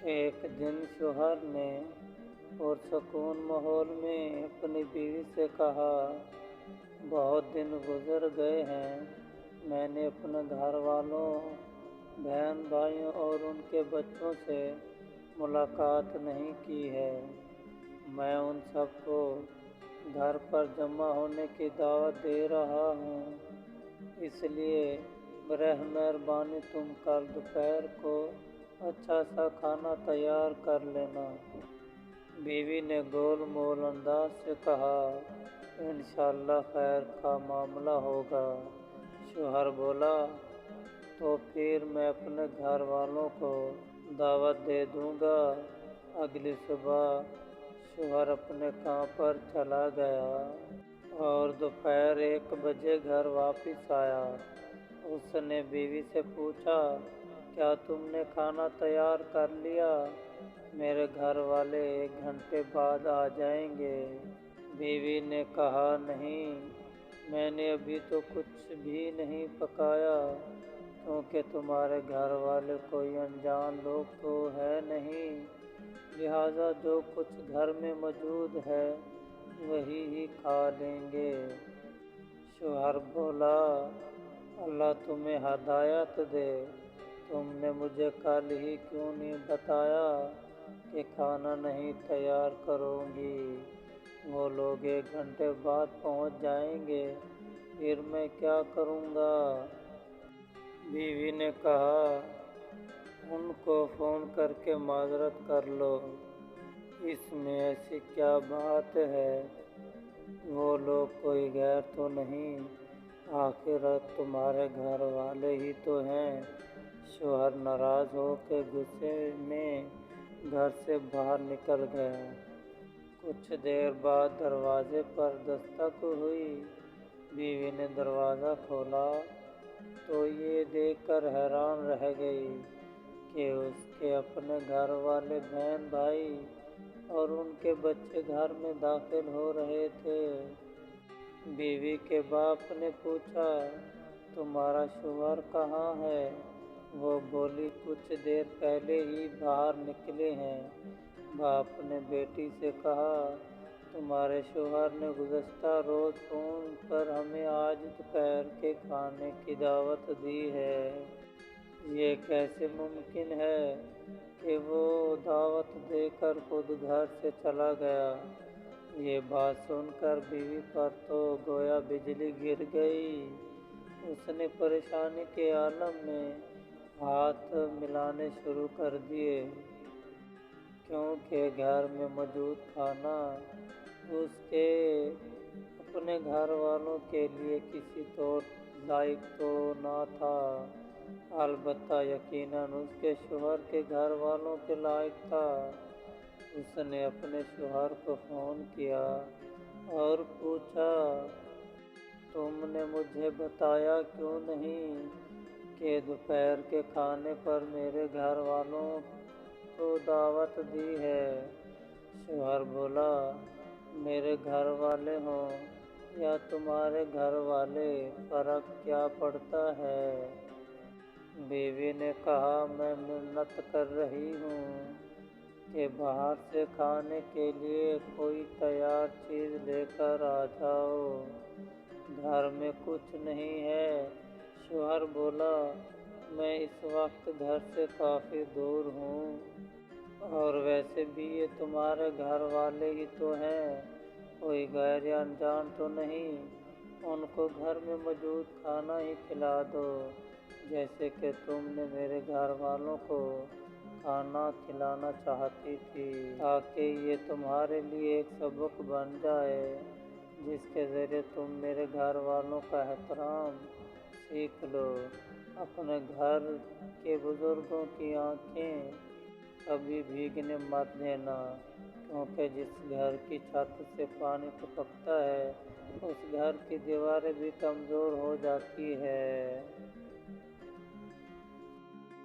ایک دن شوہر نے پرسکون ماحول میں اپنی بیوی سے کہا، بہت دن گزر گئے ہیں، میں نے اپنے گھر والوں، بہن بھائیوں اور ان کے بچوں سے ملاقات نہیں کی ہے۔ میں ان سب کو گھر پر جمع ہونے کی دعوت دے رہا ہوں، اس لیے براہ مہربانی تم کل دوپہر کو اچھا سا کھانا تیار کر لینا۔ بیوی نے گول مول انداز سے کہا، انشاءاللہ خیر کا معاملہ ہوگا۔ شوہر بولا، تو پھر میں اپنے گھر والوں کو دعوت دے دوں گا۔ اگلی صبح شوہر اپنے کام پر چلا گیا اور دوپہر 1 بجے گھر واپس آیا۔ اس نے بیوی سے پوچھا، کیا تم نے کھانا تیار کر لیا؟ میرے گھر والے 1 گھنٹے بعد آ جائیں گے۔ بیوی نے کہا، نہیں، میں نے ابھی تو کچھ بھی نہیں پکایا، کیونکہ تمہارے گھر والے کوئی انجان لوگ تو ہیں نہیں، لہٰذا جو کچھ گھر میں موجود ہے وہی ہی کھا لیں گے۔ شوہر بولا، اللہ تمہیں ہدایت دے، تم نے مجھے کل ہی کیوں نہیں بتایا کہ کھانا نہیں تیار کرو گی؟ وہ لوگ 1 گھنٹے بعد پہنچ جائیں گے، پھر میں کیا کروں گا؟ بیوی نے کہا، ان کو فون کر کے معذرت کر لو، اس میں ایسی کیا بات ہے، وہ لوگ کوئی غیر تو نہیں، آخر تمہارے گھر والے ہی تو ہیں۔ شوہر ناراض ہو کے غصے میں گھر سے باہر نکل گیا۔ کچھ دیر بعد دروازے پر دستک ہوئی۔ بیوی نے دروازہ کھولا تو یہ دیکھ کر حیران رہ گئی کہ اس کے اپنے گھر والے، بہن بھائی اور ان کے بچے گھر میں داخل ہو رہے تھے۔ بیوی کے باپ نے پوچھا، تمہارا شوہر کہاں ہے؟ وہ بولی، کچھ دیر پہلے ہی باہر نکلے ہیں۔ باپ نے بیٹی سے کہا، تمہارے شوہر نے گزشتہ روز فون پر ہمیں آج دوپہر کے کھانے کی دعوت دی ہے، یہ کیسے ممکن ہے کہ وہ دعوت دے کر خود گھر سے چلا گیا؟ یہ بات سن کر بیوی پر تو گویا بجلی گر گئی۔ اس نے پریشانی کے عالم میں ہاتھ ملانے شروع کر دیے، کیونکہ گھر میں موجود کھانا اس کے اپنے گھر والوں کے لیے کسی طور لائق تو نہ تھا، البتہ یقیناً اس کے شوہر کے گھر والوں کے لائق تھا۔ اس نے اپنے شوہر کو فون کیا اور پوچھا، تم نے مجھے بتایا کیوں نہیں کہ دوپہر کے کھانے پر میرے گھر والوں کو دعوت دی ہے؟ شوہر بولا، میرے گھر والے ہوں یا تمہارے گھر والے، فرق کیا پڑتا ہے؟ بیوی نے کہا، میں منت کر رہی ہوں کہ باہر سے کھانے کے لیے کوئی تیار چیز لے کر آ جاؤ، گھر میں کچھ نہیں ہے۔ شوہر بولا، میں اس وقت گھر سے کافی دور ہوں، اور ویسے بھی یہ تمہارے گھر والے ہی تو ہیں، کوئی غیر یا انجان تو نہیں، ان کو گھر میں موجود کھانا ہی کھلا دو، جیسے کہ تم نے میرے گھر والوں کو کھانا کھلانا چاہتی تھی، تاکہ یہ تمہارے لیے ایک سبق بن جائے، جس کے ذریعے تم میرے گھر والوں کا احترام سیکھ لو۔ اپنے گھر کے بزرگوں کی آنکھیں کبھی بھیگنے مت دینا، کیونکہ جس گھر کی چھت سے پانی ٹپکتا ہے، اس گھر کی دیواریں بھی کمزور ہو جاتی ہیں۔